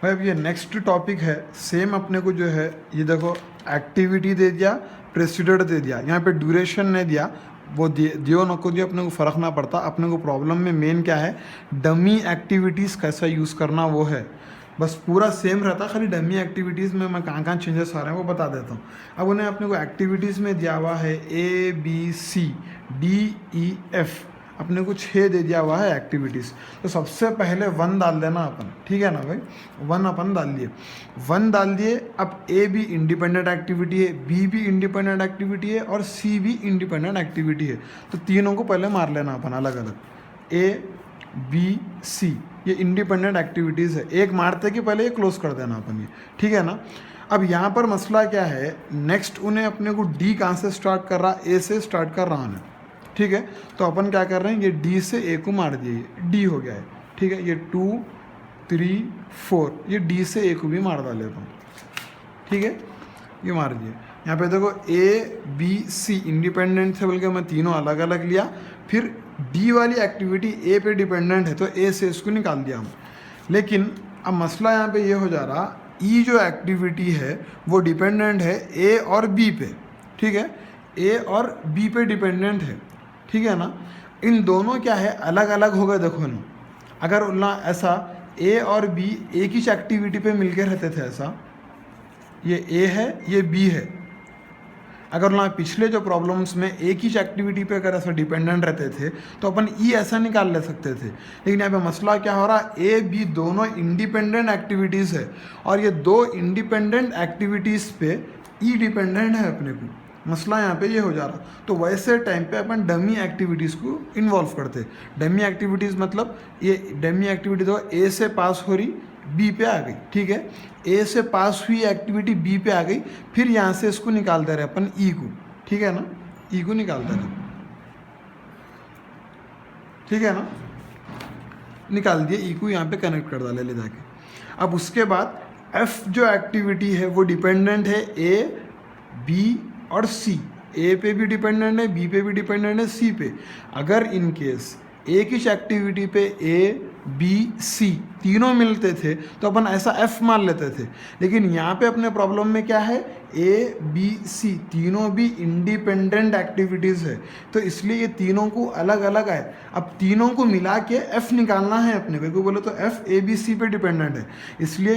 भाई अब ये नेक्स्ट टॉपिक है, सेम अपने को जो है ये देखो एक्टिविटी दे दिया, प्रेसिडेंट दे दिया, यहाँ पे ड्यूरेशन नहीं दिया, वो दियो न को दियो, अपने को फ़र्क ना पड़ता। अपने को प्रॉब्लम में मेन क्या है, डमी एक्टिविटीज़ कैसा यूज़ करना वो है, बस पूरा सेम रहता, खाली डमी एक्टिविटीज़ में मैं कहाँ कहाँ चेंजेस आ रहे हैं वो बता देता हूँ। अब उन्हें अपने को एक्टिविटीज़ में दिया हुआ है ABCDEF, अपने को 6 दे दिया हुआ है एक्टिविटीज़। तो सबसे पहले 1 डाल देना अपन, ठीक है ना भाई, 1 अपन डाल दिए, 1 डाल दिए। अब A भी इंडिपेंडेंट एक्टिविटी है, B भी इंडिपेंडेंट एक्टिविटी है और C भी इंडिपेंडेंट एक्टिविटी है। तो तीनों को पहले मार लेना अपन अलग अलग, ABC, ये इंडिपेंडेंट एक्टिविटीज़ है। एक मारते कि पहले ये क्लोज कर देना अपन ये, ठीक है ना। अब यहाँ पर मसला क्या है, नेक्स्ट उन्हें अपने को D कहाँ से स्टार्ट कर रहा, A से स्टार्ट कर रहा है, ठीक है। तो अपन क्या कर रहे हैं, ये D से A को मार दिए, D हो गया है, ठीक है। ये 2 3 4, ये D से A को भी मार डालेता हूँ, ठीक है, ये मार दिए। यहाँ पे देखो ABC इंडिपेंडेंट थे, बल्कि मैं तीनों अलग अलग लिया, फिर D वाली एक्टिविटी A पे डिपेंडेंट है तो A से इसको निकाल दिया हम। लेकिन अब मसला यहाँ पे ये हो जा रहा, E जो एक्टिविटी है वो डिपेंडेंट है A और B पे, ठीक है, A और B पे डिपेंडेंट है, ठीक है ना। इन दोनों क्या है, अलग अलग हो गए। देखो ना, अगर ना ऐसा A और B एक ही एक्टिविटी पे मिलके रहते थे, ऐसा ये A है ये B है, अगर ना पिछले जो प्रॉब्लम्स में एक ही एक्टिविटी पे अगर ऐसा डिपेंडेंट रहते थे तो अपन E ऐसा निकाल ले सकते थे। लेकिन यहाँ पे मसला क्या हो रहा, A B दोनों इंडिपेंडेंट एक्टिविटीज़ है और ये दो इंडिपेंडेंट एक्टिविटीज़ पे E डिपेंडेंट है अपने को। मसला यहाँ पे ये हो जा रहा, तो वैसे टाइम पे अपन डमी एक्टिविटीज़ को इन्वॉल्व करते। डमी एक्टिविटीज़ मतलब ये डमी एक्टिविटी तो A से पास हो रही B पे आ गई, ठीक है, A से पास हुई एक्टिविटी B पे आ गई, फिर यहाँ से इसको निकाल दे रहे अपन E को, ठीक है ना, E को निकाल दे रहे, ठीक है ना, निकाल दिए E को, यहाँ पे कनेक्ट कर डाले ले जाके। अब उसके बाद F जो एक्टिविटी है वो डिपेंडेंट है A B और C, A पे भी डिपेंडेंट है, B पे भी डिपेंडेंट है, C पे। अगर इन केस एक ही एक्टिविटी पे A B C तीनों मिलते थे तो अपन ऐसा F मान लेते थे। लेकिन यहाँ पे अपने प्रॉब्लम में क्या है, A B C तीनों भी इंडिपेंडेंट एक्टिविटीज़ है, तो इसलिए ये तीनों को अलग अलग आए। अब तीनों को मिला के F निकालना है अपने को, बोले तो F A B C पे डिपेंडेंट है, इसलिए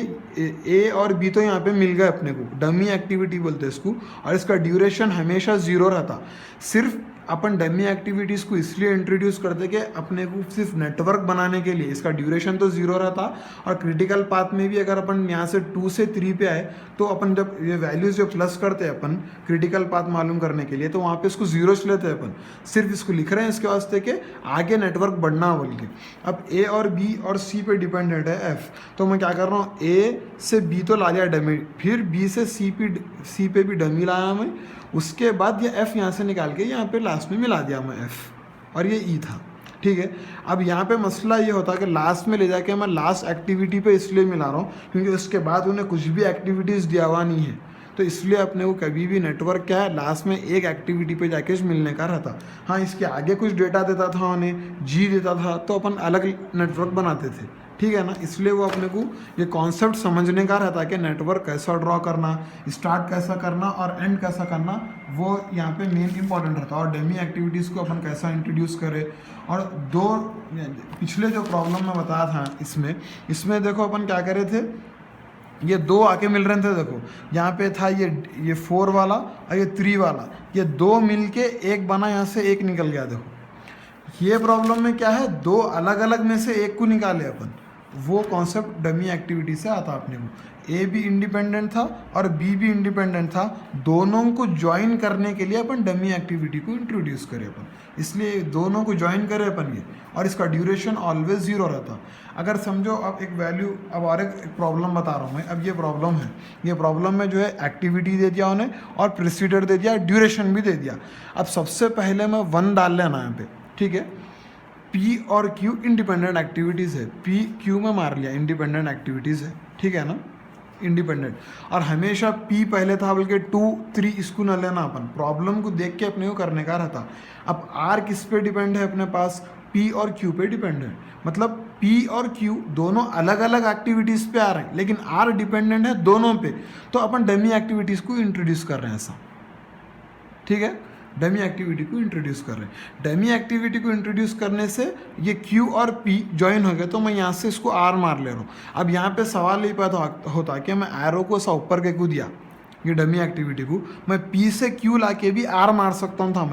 A और B तो यहाँ पे मिल गए अपने को, डमी एक्टिविटी बोलते हैं इसको, और इसका ड्यूरेशन हमेशा 0 रहता। सिर्फ अपन डमी एक्टिविटीज़ को इसलिए इंट्रोड्यूस करते कि अपने को सिर्फ नेटवर्क बनाने के लिए, इसका ड्यूरेशन तो 0 रहता, और क्रिटिकल पाथ में भी अगर अपन यहाँ से 2 से 3 पे आए तो अपन जब ये वैल्यूज़ जो प्लस करते हैं अपन क्रिटिकल पाथ मालूम करने के लिए, तो वहाँ पे इसको 0 लेते हैं अपन, सिर्फ इसको लिख रहे हैं इसके वास्ते कि आगे नेटवर्क बढ़ना बोल के। अब A और B और C पे डिपेंडेंट है F, तो मैं क्या कर रहा हूँ, A से B तो ला लिया डमी, फिर B से C पे भी डमी लाया मैं, उसके बाद ये F यहाँ से निकाल के यहाँ पे लास्ट में मिला दिया मैं F, और ये E था, ठीक है। अब यहाँ पे मसला ये होता है कि लास्ट में ले जाके मैं लास्ट एक्टिविटी पे इसलिए मिला रहा हूँ क्योंकि उसके बाद उन्हें कुछ भी एक्टिविटीज़ दिया हुआ नहीं है, तो इसलिए अपने को कभी भी नेटवर्क क्या है, लास्ट में एक एक्टिविटी पे जाके मिलने का रहता। हाँ, इसके आगे कुछ डेटा देता था उन्हें, G देता था, तो अपन अलग नेटवर्क बनाते थे, ठीक है ना। इसलिए वो अपने को ये कॉन्सेप्ट समझने का रहता है कि नेटवर्क कैसा ड्रॉ करना, स्टार्ट कैसा करना और एंड कैसा करना, वो यहाँ पे मेन इंपॉर्टेंट रहता है। और डेमी एक्टिविटीज़ को अपन कैसा इंट्रोड्यूस करें। और दो पिछले जो प्रॉब्लम मैं बताया था इसमें देखो अपन क्या करे थे, ये दो आके मिल रहे थे, देखो यहाँ पे था ये 4 वाला और ये 3 वाला, ये दो मिल के एक बना, यहाँ से एक निकल गया। देखो ये प्रॉब्लम में क्या है, दो अलग अलग में से एक को निकाले अपन, वो कॉन्सेप्ट डमी एक्टिविटी से आता अपने को। ए भी इंडिपेंडेंट था और बी भी इंडिपेंडेंट था, दोनों को ज्वाइन करने के लिए अपन डमी एक्टिविटी को इंट्रोड्यूस करें अपन, इसलिए दोनों को ज्वाइन करें अपन ये, और इसका ड्यूरेशन ऑलवेज 0 रहता। अगर समझो अब एक वैल्यू, अब और एक प्रॉब्लम बता रहा हूँ मैं, अब ये प्रॉब्लम है, ये प्रॉब्लम में जो है एक्टिविटी दे दिया उन्हें और प्रेसिडेंट दे दिया, ड्यूरेशन भी दे दिया। अब सबसे पहले मैं 1 डाल लेना यहाँ पे, ठीक है। P और Q इंडिपेंडेंट एक्टिविटीज़ है, P Q में मार लिया, इंडिपेंडेंट एक्टिविटीज़ है, ठीक है ना, इंडिपेंडेंट। और हमेशा P पहले था, बल्कि 2 3 इसको न लेना, अपन प्रॉब्लम को देख के अपने को करने का रहता। अब R किस पे डिपेंड है अपने पास, P और Q पे डिपेंड है, मतलब P और Q दोनों अलग अलग एक्टिविटीज़ पे आ रहे हैं, लेकिन R डिपेंडेंट है दोनों पे, तो अपन डमी एक्टिविटीज़ को इंट्रोड्यूस कर रहे हैं ऐसा, ठीक है, डमी एक्टिविटी को इंट्रोड्यूस कर रहे हैं। डमी एक्टिविटी को इंट्रोड्यूस करने से ये Q और P ज्वाइन हो गए, तो मैं यहाँ से इसको R मार ले रहा हूँ। अब यहाँ पे सवाल ये पैदा होता कि मैं एरो को ऐसा ऊपर के को दिया, ये डमी एक्टिविटी को मैं P से Q ला के भी R मार सकता था।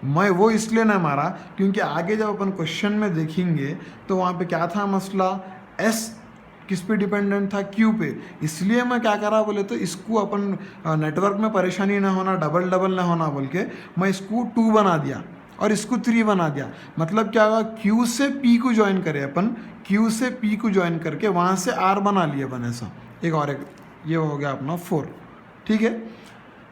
मैं वो इसलिए नहीं मारा क्योंकि आगे जब अपन क्वेश्चन में देखेंगे तो वहाँ पे क्या था मसला, S किस पे डिपेंडेंट था, Q पे। इसलिए मैं क्या करा बोले तो इसको अपन नेटवर्क में परेशानी ना होना, डबल डबल ना होना बोल के मैं इसको 2 बना दिया और इसको 3 बना दिया। मतलब क्या होगा, Q से P को ज्वाइन करे अपन, Q से P को ज्वाइन करके वहाँ से R बना लिए अपन ऐसा एक, और एक ये हो गया अपना 4, ठीक है,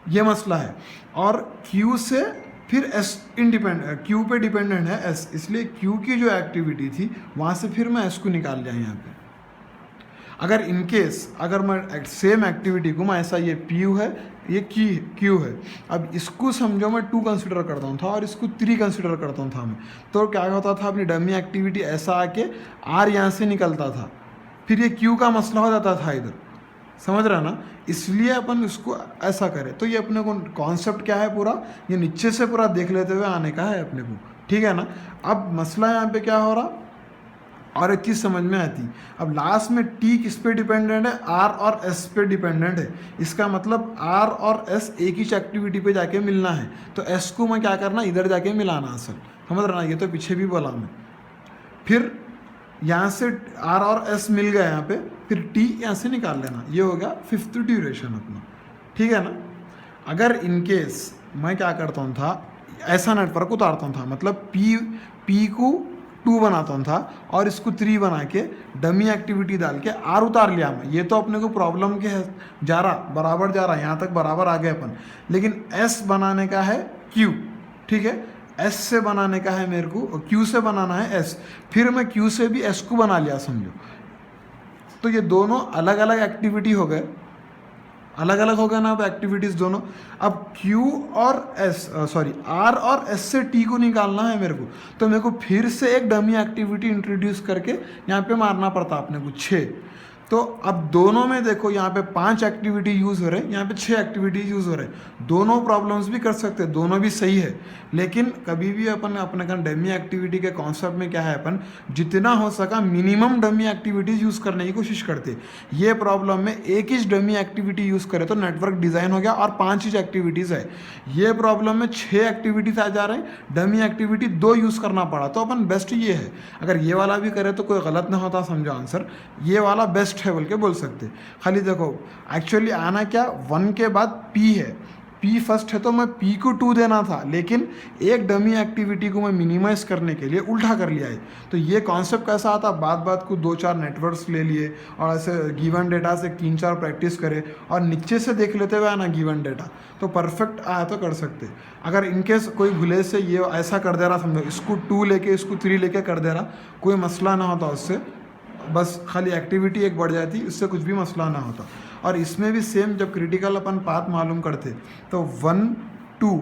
ये मसला है। और Q से फिर S इंडिपेंडेंट, Q पे डिपेंडेंट है S, इसलिए Q की जो एक्टिविटी थी वहाँ से फिर मैं S को निकाल लिया यहाँ पे। अगर इनकेस अगर मैं सेम एक्टिविटी को मैं ऐसा, ये P है ये Q है, अब इसको समझो मैं 2 कंसिडर करता हूँ था और इसको 3 कंसिडर करता हूँ था मैं, तो क्या होता था अपनी डमी एक्टिविटी ऐसा आके R यहाँ से निकलता था, फिर ये Q का मसला हो जाता था इधर, समझ रहा ना। इसलिए अपन इसको ऐसा करें, तो ये अपने को कॉन्सेप्ट क्या है पूरा, ये नीचे से पूरा देख लेते हुए आने का है अपने को, ठीक है ना। अब मसला यहाँ पे क्या हो रहा और एक चीज़ समझ में आती, अब लास्ट में T किस पे डिपेंडेंट है, R और S पे डिपेंडेंट है। इसका मतलब R और S एक ही एक्टिविटी पे जाके मिलना है, तो S को मैं क्या करना, इधर जाके मिलाना असल, समझ रहा ना, ये तो पीछे भी बोला मैं। फिर यहाँ से R और S मिल गया यहाँ पे, फिर T यहाँ से निकाल लेना, ये हो गया 5th ड्यूरेशन अपना, ठीक है ना। अगर इनकेस मैं क्या करता हूँ था, ऐसा नेटवर्क उतारता हूँ था, मतलब P को 2 बनाता था और इसको 3 बना के डमी एक्टिविटी डाल के R उतार लिया मैं। ये तो अपने को प्रॉब्लम के जा रहा, बराबर जा रहा, यहाँ तक बराबर आ गए अपन, लेकिन S बनाने का है Q, ठीक है, S से बनाने का है मेरे को, Q से बनाना है S, फिर मैं Q से भी S को बना लिया समझो। तो ये दोनों अलग अलग एक्टिविटी हो गए, अलग अलग हो गया ना अब एक्टिविटीज़ दोनों। अब Q और R और S से T को निकालना है मेरे को, तो मेरे को फिर से एक डमी एक्टिविटी इंट्रोड्यूस करके यहाँ पे मारना पड़ता अपने को 6। तो अब दोनों में देखो, यहाँ पे 5 एक्टिविटी यूज़ हो रहे हैं, यहाँ पे 6 एक्टिविटी यूज़ हो रहे हैं। दोनों प्रॉब्लम्स भी कर सकते हैं, दोनों भी सही है, लेकिन कभी भी अपन अपने का डमी एक्टिविटी के कॉन्सेप्ट में क्या है, अपन जितना हो सका मिनिमम डमी एक्टिविटीज़ यूज़ करने की कोशिश करते। ये प्रॉब्लम में एक ही डमी एक्टिविटी यूज़ करे तो नेटवर्क डिज़ाइन हो गया और 5 ही एक्टिविटीज़ है। ये प्रॉब्लम में 6 एक्टिविटीज़ आ जा रहे हैं, डमी एक्टिविटी 2 यूज़ करना पड़ा, तो अपन बेस्ट ये है। अगर ये वाला भी करे तो कोई गलत ना होता, समझो आंसर, ये वाला बेस्ट है बोल के बोल सकते। खाली देखो एक्चुअली आना क्या, 1 के बाद P है, P फर्स्ट है तो मैं P को 2 देना था, लेकिन एक डमी एक्टिविटी को मैं मिनिमाइज करने के लिए उल्टा कर लिया है। तो ये कॉन्सेप्ट कैसा आता, बात को 2-4 नेटवर्क्स ले लिए और ऐसे गिवन डेटा से 3-4 प्रैक्टिस करे और नीचे से देख लेते हुए आना गिवन डेटा, तो परफेक्ट आया तो कर सकते। अगर इनकेस कोई भूले से ये ऐसा कर दे रहा, समझो इसको 2 लेके इसको 3 लेके कर दे रहा, कोई मसला ना होता उससे, बस खाली एक्टिविटी एक बढ़ जाती, उससे कुछ भी मसला ना होता। और इसमें भी सेम, जब क्रिटिकल अपन पाथ मालूम करते तो 1 2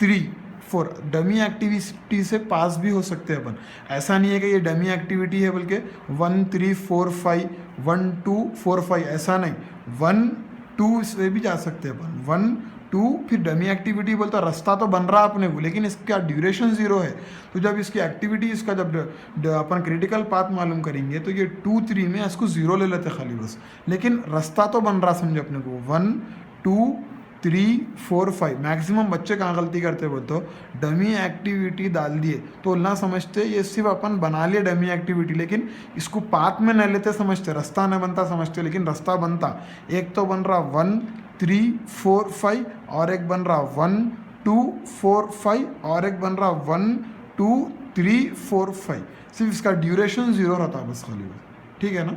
3 4 डमी एक्टिविटी से पास भी हो सकते हैं अपन। ऐसा नहीं है कि ये डमी एक्टिविटी है बल्कि 1 3 4 5 1 2 4 5 ऐसा नहीं, 1 2 से भी जा सकते हैं अपन, 1 2 फिर डमी एक्टिविटी बोलता, रास्ता तो बन रहा अपने को, लेकिन इसका ड्यूरेशन 0 है। तो जब इसकी एक्टिविटी, इसका जब अपन क्रिटिकल पाथ मालूम करेंगे तो ये 2 3 में इसको 0 ले लेते खाली बस, लेकिन रास्ता तो बन रहा समझो अपने को। 1 2 3 4 5 मैक्सिमम बच्चे कहाँ गलती करते बोलते हो, डमी एक्टिविटी डाल दिए तो ना समझते ये सिर्फ अपन बना लिए डमी एक्टिविटी, लेकिन इसको पाथ में न लेते समझते, रास्ता न बनता समझते, लेकिन रास्ता बनता। एक तो बन रहा 1 3 4 5 और एक बन रहा 1 2 4 5 और एक बन रहा 1 2 3 4 5, सिर्फ इसका ड्यूरेशन 0 रहता बस खाली, ठीक है ना।